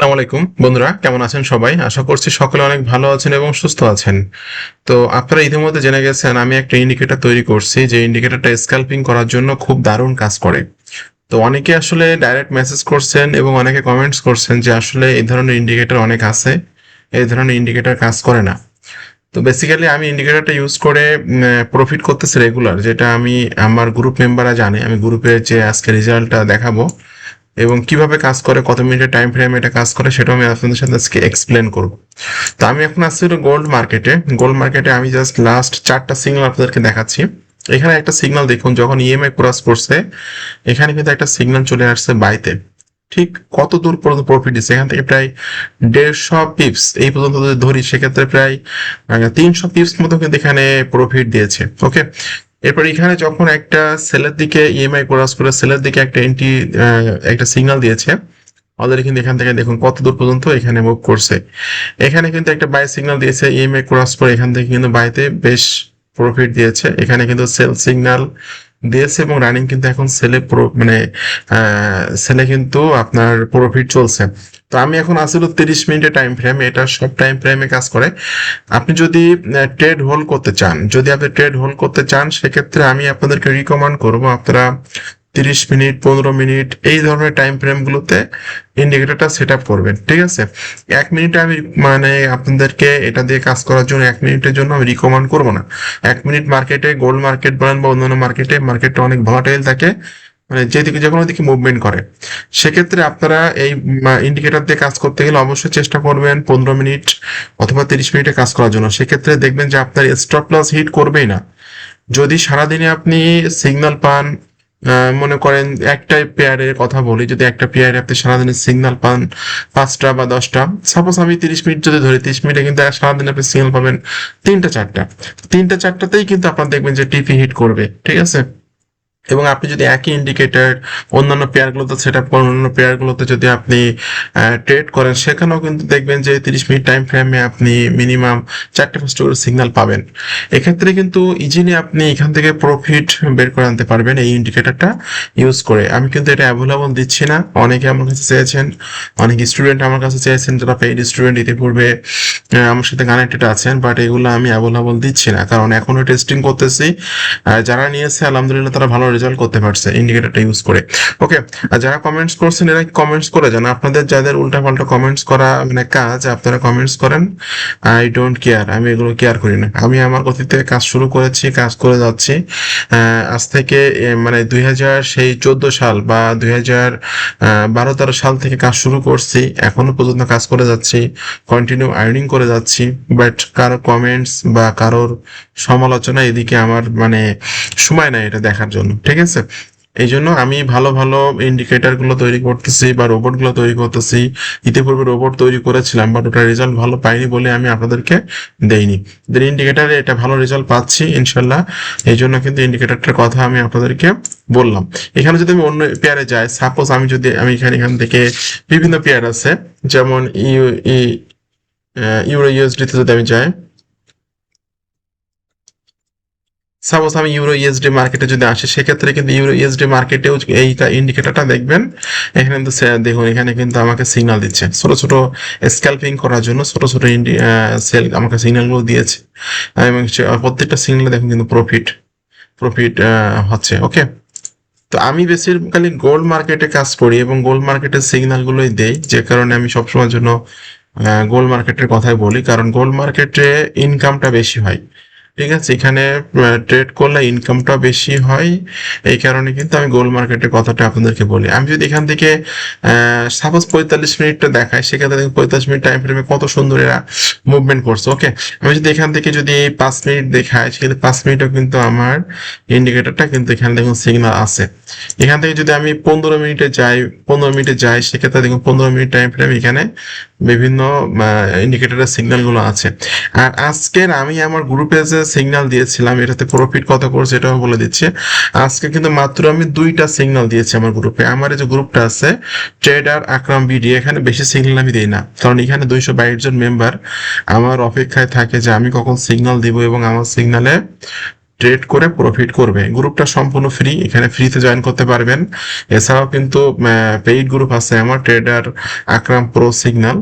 আসসালামু আলাইকুম বন্ধুরা, কেমন আছেন সবাই? আশা করছি সকলে অনেক ভালো আছেন এবং সুস্থ আছেন। তো আপনারা ইতিমধ্যে জেনে গেছেন আমি একটা ইন্ডিকেটর তৈরি করছি, যে ইন্ডিকেটরটা স্ক্যাল্পিং করার জন্য খুব দারুণ কাজ করে। তো অনেকে আসলে ডাইরেক্ট মেসেজ করছেন এবং অনেকে কমেন্টস করছেন যে আসলে এই ধরনের ইন্ডিকেটর অনেক আছে, এই ধরনের ইন্ডিকেটর কাজ করে না। তো বেসিক্যালি আমি ইন্ডিকেটরটা ইউজ করে প্রফিট করতেছি রেগুলার, যেটা আমি আমার গ্রুপ মেম্বাররা জানে। আমি গ্রুপে যে আজকে রেজাল্টটা দেখাবো এবং কিভাবে কাজ করে, কত মিনিটের টাইম ফ্রেম এটা কাজ করে, সেটাও আমি আপনাদের সাথে আজকে এক্সপ্লেন করব। তো আমি এখন আসছি হলো গোল্ড মার্কেটে। গোল্ড মার্কেটে আমি জাস্ট লাস্ট 4টা সিগন্যাল আপনাদেরকে দেখাচ্ছি। এখানে একটা সিগন্যাল দেখুন, যখন ইএমআই ক্রস করছে এখানে কিন্তু একটা সিগন্যাল চলে আসছে বাইতে। ঠিক কত দূর পর্যন্ত প্রফিট দিচ্ছে, এখান থেকে প্রায় 150 পিপস এই পর্যন্ত যদি ধরি, সেক্ষেত্রে প্রায় 300 পিপস মতো কিন্তু এখানে প্রফিট দিয়েছে। ওকে, এরপর এখানে যখন একটা সেলের দিকে ইএমআই ক্রস করে সেলের দিকে একটা এন্ট্রি, একটা সিগন্যাল দিয়েছে, অলরেডি কিন্তু এখান থেকে দেখুন কত দূর পর্যন্ত এখানে মুভ করছে। এখানে কিন্তু একটা বাই সিগন্যাল দিয়েছে, ইএমআই ক্রস করে এখান থেকে কিন্তু বাইতে বেশ প্রফিট দিয়েছে। এখানে কিন্তু সেল সিগন্যাল দিয়েছে এবং রানিং কিন্তু এখন সেলে মানে সেলে কিন্তু আপনার প্রফিট চলছে। তো আমি এখন আসলে 30 মিনিটের টাইম ফ্রেম, এটা সব টাইম ফ্রেমে কাজ করে। আপনি যদি ট্রেড হোল্ড করতে চান, যদি আপনি ট্রেড হোল্ড করতে চান, সেক্ষেত্রে আমি আপনাদেরকে রিকমেন্ড করবো আপনারা 30 মিনিট, 15 মিনিট এই ধরনের টাইম ফ্রেম গুলোতে ইন্ডিকেটরটা সেট আপ করবেন। ঠিক আছে, 1 মিনিটে আমি মানে আপনাদেরকে এটা দিয়ে কাজ করার জন্য 1 মিনিটের জন্য আমি রিকমেন্ড করবো না। 1 মিনিট মার্কেটে, গোল্ড মার্কেট বলেন বা অন্যান্য মার্কেটটা অনেক ভলাটাইল থাকে, মানে যেদিকে যে কোনো দিকে মুভমেন্ট করে। সেক্ষেত্রে আপনারা এই ইন্ডিকেটর দিয়ে কাজ করতে গেলে অবশ্যই চেষ্টা করবেন 15 মিনিট অথবা 30 মিনিটে কাজ করার জন্য। সেক্ষেত্রে দেখবেন যে আপনার স্টপ লস হিট করবেই না। যদি সারাদিনে আপনি সিগন্যাল পান, মনে করেন একটা পেয়ারের কথা বলি, যদি একটা পেয়ারে আপনি সারাদিনে সিগন্যাল পান 5টা বা 10টা, সাপোজ আমি 30 মিনিট যদি ধরি, 30 মিনিটে কিন্তু সারাদিনে আপনি সিগন্যাল পাবেন 3টা 4টা। 3টা 4টাতেই কিন্তু আপনার দেখবেন যে টিপি হিট করবে। ঠিক আছে, এবং আপনি যদি একই ইন্ডিকেটর অন্যান্য পেয়ারগুলোতে সেট আপ করেন, অন্যান্য পেয়ারগুলোতে যদি আপনি ট্রেড করেন, সেখানেও কিন্তু দেখবেন যে 30 মিনিট টাইম ফ্রেমে আপনি মিনিমাম 4টে 5টা করে সিগন্যাল পাবেন। এক্ষেত্রে কিন্তু ইজিলি আপনি এখান থেকে প্রফিট বের করে আনতে পারবেন এই ইন্ডিকেটরটা ইউজ করে। আমি কিন্তু এটা অ্যাভেলেবল দিচ্ছি না, অনেকে আমার কাছে চেয়েছেন, অনেক স্টুডেন্ট আমার কাছে চেয়েছেন, যারা পেইড স্টুডেন্ট ইতিপূর্বে আমার সাথে কানেক্টেড আছেন, বাট এগুলো আমি অ্যাভেলেবল দিচ্ছি না, কারণ এখনো টেস্টিং করতেছি। যারা নিয়েছে আলহামদুলিল্লাহ তারা ভালো রেজাল্ট করতে পারছে ইন্ডিকেটরটা ইউজ করে। ওকে, আর যারা কমেন্টস করছেন এরা কমেন্টস করে যান, আপনাদের যাদের উল্টাপাল্টা কমেন্টস করা মানে কাজ, আপনারা কমেন্টস করেন। আই ডোন্ট কেয়ার, আমি এগুলো কেয়ার করি না। আমি আমার গতিতে কাজ শুরু করেছি, কাজ করে যাচ্ছি। আজ থেকে মানে 2014 সাল বা 2012-13 সাল থেকে কাজ শুরু করছি, এখনো পর্যন্ত কাজ করে যাচ্ছি, কন্টিনিউ আর্নিং করে যাচ্ছি। বাট কারো কমেন্টস বা কারোর সমালোচনা এদিকে আমার মানে সময় নাই এটা দেখার জন্য। ঠিক আছে, এই জন্য আমি ভালো ভালো ইন্ডিকেটর গুলো তৈরি করতেছি বা রোবট গুলো তৈরি করতেছি। ইতিপূর্বে রোবট তৈরি করেছিলাম, বাট ওটার রেজাল্ট ভালো পাইনি বলে আমি আপনাদেরকে দেইনি। ইন্ডিকেটারে এটা ভালো রেজাল্ট পাচ্ছি ইনশাল্লাহ, এই জন্য কিন্তু ইন্ডিকেটরটার কথা আমি আপনাদেরকে বললাম। এখানে যদি আমি অন্য পেয়ারে যাই, সাপোজ আমি এখান থেকে বিভিন্ন পেয়ার আছে, যেমন ইউরো ইউএসডি তে যদি আমি যাই, সাপোজ আমি ইউরো ইউএসডি মার্কেটে যদি আসি, সেক্ষেত্রে কিন্তু ইউরো ইউএসডি মার্কেটেও এইটা ইন্ডিকেটরটা দেখবেন। এখানে কিন্তু দেখুন, এখানে কিন্তু আমাকে সিগন্যাল দিচ্ছে ছোট ছোট স্ক্যালপিং করার জন্য, ছোট ছোট সেল আমাকে সিগন্যালগুলো দিয়েছে। এবং প্রত্যেকটা সিগন্যালে দেখুন কিন্তু প্রফিট প্রফিট হচ্ছে। ওকে, তো আমি বেসিক্যালি গোল্ড মার্কেটে কাজ করি এবং গোল্ড মার্কেটের সিগন্যালগুলোই দেই, যে কারণে আমি সবসময়ের জন্য গোল্ড মার্কেটের কথাই বলি, কারণ গোল্ড মার্কেটে ইনকামটা বেশি হয়। ঠিক আছে, এখানে ট্রেড করলে ইনকামটা বেশি হয়, এই কারণে কিন্তু আমি গোল্ড মার্কেটের কথাটা আপনাদেরকে বলি। আমি যদি এখান থেকে সাপোজ 45 মিনিটটা দেখাই, সেক্ষেত্রে দেখুন 45 মিনিট টাইম ফ্রেমে কত সুন্দর এরা মুভমেন্ট করছে। ওকে, আমি যদি এখান থেকে যদি 5 মিনিট দেখাই, সেক্ষেত্রে 5 মিনিটও কিন্তু আমার ইন্ডিকেটরটা কিন্তু এখানে দেখুন সিগন্যাল আছে। এখান থেকে যদি আমি 15 মিনিটে যাই, সেক্ষেত্রে দেখুন 15 মিনিট টাইম ফ্রেম এখানে বিভিন্ন ইন্ডিকেটরের সিগন্যাল গুলো আছে। আর আজকের আমি আমার গ্রুপে যে সিগন্যাল দিয়েছিলাম, এটাতে প্রফিট কত করছে এটাও বলে দিচ্ছে। আজকে কিন্তু মাত্র আমি 2টা সিগন্যাল দিয়েছি আমার গ্রুপে। আমার এই যে গ্রুপটা আছে ট্রেডার আকরাম বিডি, এখানে বেশি সিগন্যাল আমি দিই না, কারণ এখানে 222 জন মেম্বার আমার অপেক্ষায় থাকে যে আমি কখন সিগন্যাল দিব এবং আমার সিগন্যালে ট্রেড করে প্রফিট করবে। গ্রুপটা সম্পূর্ণ ফ্রি, এখানে ফ্রিতে জয়েন করতে পারবেন। এছাড়াও কিন্তু পেইড গ্রুপ আছে আমার, ট্রেডার আকরাম প্রো সিগন্যাল।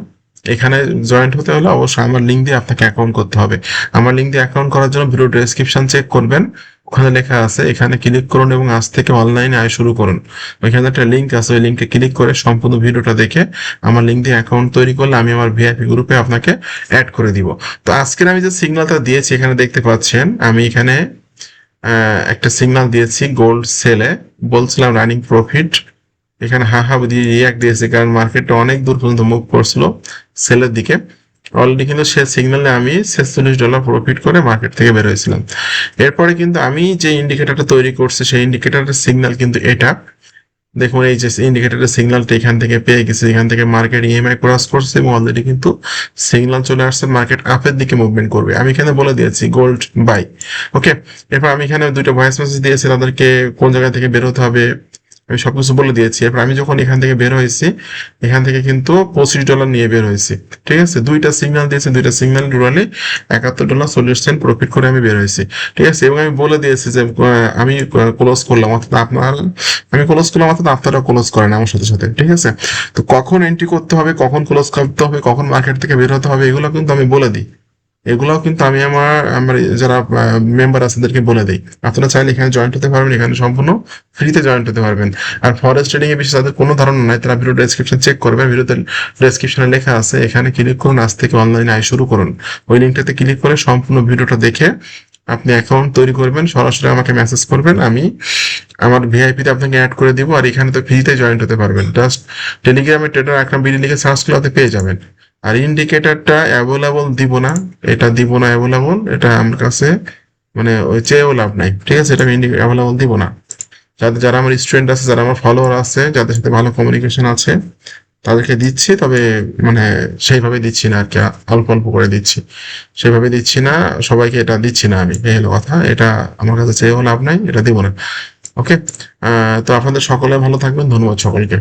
এখানে জয়েন্ট হতে হলে অবশ্যই আমার লিঙ্ক দিয়ে আপনাকে অ্যাকাউন্ট করতে হবে। আমার লিঙ্ক দিয়ে অ্যাকাউন্ট করার জন্য ভিডিও ডেসক্রিপশন চেক করবেন, ওখানে লেখা আছে, এখানে ক্লিক করুন এবং আজ থেকে অনলাইনে আয় শুরু করুন। ওইখানে একটা লিঙ্ক আছে, ওই লিঙ্কে ক্লিক করে সম্পূর্ণ ভিডিওটা দেখে আমার লিঙ্ক দিয়ে অ্যাকাউন্ট তৈরি করলে আমি আমার ভিআইপি গ্রুপে আপনাকে অ্যাড করে দিব। তো আজকের আমি যে সিগন্যালটা দিয়েছি এখানে দেখতে পাচ্ছেন, আমি এখানে একটা সিগন্যাল দিয়েছি গোল্ড সেলে, বলছিলাম রানিং প্রফিট। এখানে হা দিয়ে রিয়াক্ট দিয়েছে, কারণ মার্কেটটা অনেক দূর পর্যন্ত মুভ করছিল সেলের দিকে। অলরেডি কিন্তু সে সিগন্যালে আমি $46 প্রফিট করে মার্কেট থেকে বের হয়েছিলাম। এরপরে কিন্তু আমি যে ইন্ডিকেটরটা তৈরি করছি সেই ইন্ডিকেটরের সিগন্যাল কিন্তু এটা। দেখুন এই যে ইন্ডিকেটরের সিগন্যালটা এখান থেকে পেয়ে গেছে, এখান থেকে মার্কেট ইএমআই ক্রস করছে এবং অলরেডি কিন্তু সিগন্যাল চলে আসছে, মার্কেট আপের দিকে মুভমেন্ট করবে। আমি এখানে বলে দিয়েছি গোল্ড বাই। ওকে, এরপর আমি এখানে দুইটা ভয়েস মেসেজ দিয়েছি তাদেরকে কোন জায়গা থেকে বের হতে হবে, আমি সবকিছু বলে দিয়েছি। এরপর আমি যখন এখান থেকে বের হয়েছি, এখান থেকে কিন্তু $25 নিয়ে বের হয়েছি। ঠিক আছে, দুইটা সিগন্যাল দিয়েছি, দুইটা সিগন্যাল টোটালি $71.40 প্রফিট করে আমি বের হয়েছি। ঠিক আছে, এবং আমি বলে দিয়েছি যে আমি ক্লোজ করলাম, অর্থাৎ আমি ক্লোজ করলাম অর্থাৎ আপনারা ক্লোজ করেন আমার সাথে সাথে। ঠিক আছে, তো কখন এন্ট্রি করতে হবে, কখন ক্লোজ করতে হবে, কখন মার্কেট থেকে বের হতে হবে, এগুলো কিন্তু আমি বলে দিই। এগুলাও কিন্তু আমি আমার যারা মেম্বার আছে তাদেরকে বলে দিই। আপনারা চাইলে এখানে জয়েন্ট হতে পারবেন, এখানে সম্পূর্ণ ফ্রিতে জয়েন্ট হতে পারবেন। আর ফরেক্স ট্রেডিং এ বিষয়ে যাদের কোনো ধারণা নাই তারা ভিডিও ডেসক্রিপশন চেক করবেন, ভিডিওতে ডেসক্রিপশনে লেখা আছে, এখানে ক্লিক করুন আজ থেকে অনলাইনে আয় শুরু করুন। ওই লিঙ্কটাতে ক্লিক করে সম্পূর্ণ ভিডিওটা দেখে আপনি অ্যাকাউন্ট তৈরি করবেন, সরাসরি আমাকে মেসেজ করবেন, আমি আমার ভিআইপিতে আপনাকে অ্যাড করে দিব। আর এখানে তো ফ্রিতে জয়েন্ট হতে পারবেন, জাস্ট টেলিগ্রামে ট্রেডার আকরাম বিডি লিখে সার্চ করলে পেয়ে যাবেন। আর ইন্ডিকেটরটা অ্যাভেলেবল দিব না, এটা দিব না অ্যাভেলেবল, এটা আমার কাছে মানে ওই চেয়েও লাভ নাই। ঠিক আছে, এটা আমি অ্যাভেলেবল দিব না। যারা আমার স্টুডেন্ট আছে, যারা আমার ফলোয়ার আছে, যাদের সাথে ভালো কমিউনিকেশন আছে তাদেরকে দিচ্ছি, তবে মানে সেইভাবে দিচ্ছি না আর কি, অল্প অল্প করে দিচ্ছি, সেভাবে দিচ্ছি না, সবাইকে এটা দিচ্ছি না আমি। এই হলো কথা, এটা আমার কাছে চেয়েও লাভ নাই, এটা দিব না। ওকে, তো আপনাদের সকলে ভালো থাকবেন, ধন্যবাদ সকলকে।